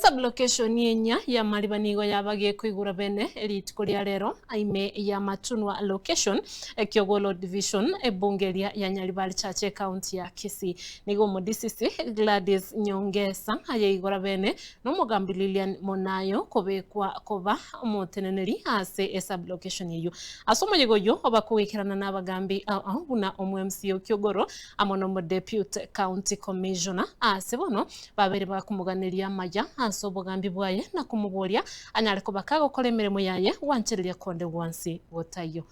Sublocation yenya ya maribanigo yabagie kuigura bene elite kuria rero aime ya Matunwa location Kiogolo division ebungeria ya Nyaribari Chache county ya Kisii nigo modisisi Gladys Nyongesa ayeigura bene no mugambi Lilian Monayo kobekwa koba umuteneneri ase sublocation yeyo asomo yegoyo obakuwikirana n'abagambi buna omwe-MCO Kiogoro amono mo deputy county commissioner ase bono babere bakumuganiria maya aso bogambi bwaye na kumuboria anyareko bakago kole mirimo yaye wanchereria konde wansi wotayo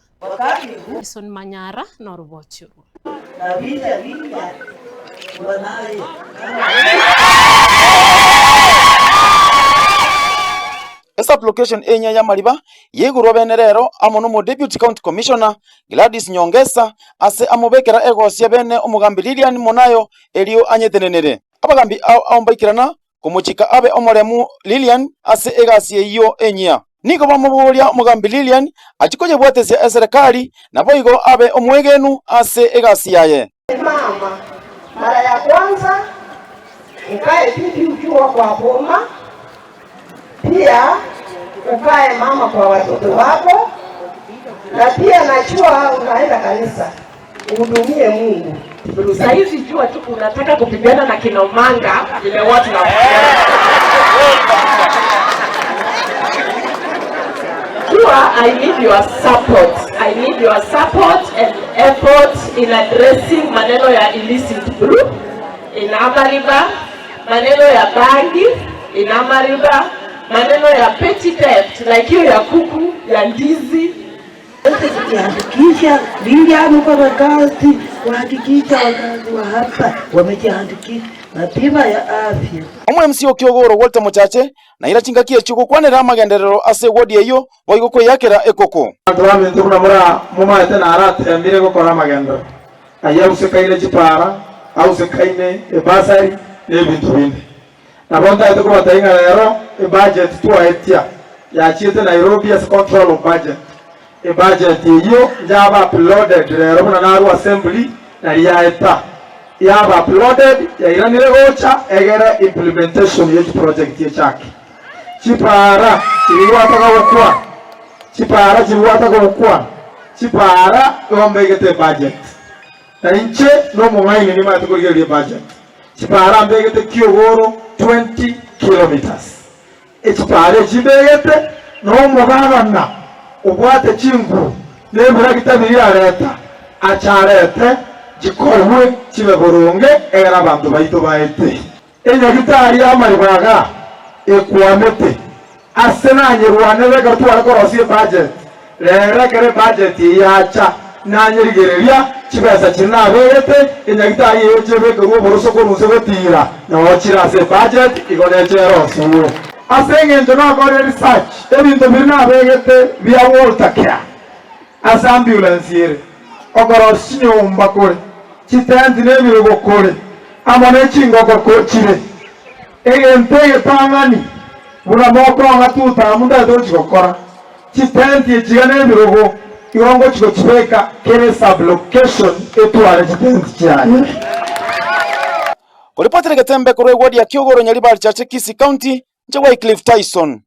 Ison Manyara no rubocho Sublocation enya ya mariba yegurwa bene rero amono mo deputy county commissioner Gladys Nyongesa ase amubekera egosia bene omugambi Lilian Monayo elio anyetenenere abagambi aombaikirana kumuchika abe omoremu Lilian ase egasi iyo enya niko bamuburia omugambi Lilian achikoje bwatese serikali na boigo abe omwegenu ase egasi yaye mama mara ya kwanza ukae vipi ukiwa kwa boma pia ukae mama kwa watoto wako na pia najua unaenda kanisa uhudumie Mungu. Sasa hivi jua tu unataka kupigana na kina Manga vile watu na Jua, I need your support. I need your support and effort in addressing maneno ya illicit brew in Amariba, maneno ya bangi in Amariba, maneno ya petty theft like hiyo ya kuku, ya ndizi. Kujiandikisha bila mkaratasi, kuhakikisha wakazi wa hapa wamejiandikisha na bima ya afya. Omwe-MCO Kiogoro Walter Muchache na irachingakie chuko kwanera magenderero ase wodi eyo boigoko yakera ekoko atwame tukuna mura mumate na arate ambire gukora magendo aya usekaile chipara au sekaine ebasari nebintu bindi nabonda ete kuba tainga rero budget tuaetia ya chiete Nairobi as control of budget budget iyo jaba uploaded rero na naru assembly na yaeta yaba uploaded ya iranire gocha egera implementation yetu project yechake chipara chiliwata gukwa chipara yombegete budget na inche no mumaini ni matukuliye budget chipara mbegete Kiogoro 20 kilometers chipara chibegete no mugana ubwate chingu nebura kitabiri areta acharete gikorwe kibe burunge era abantu bayito baete enya gitari amaribaga ekwamete asenanye rwanere gatwara korosie budget rere kere budget yacha nanyirigereria kibesa kinabete enya gitari yechebe ko boroso ko nuse gotira no kirase budget igonechero suwo asenge ndona gore research ebintu birina begete bia Walter Care as ambulance yere ogoro sinyomba kore chitendi nebiro gokore amone chingoko kochire egente tangani buna moko ngatuta munda dochi gokora chitendi chigane birogo irongo chiko chibeka kere sublocation etware chitendi chayo Kuripotele Getembe kurwe wodi ya Kiogoro Nyaribari Chache Kisii County nje Wycliffe Tyson.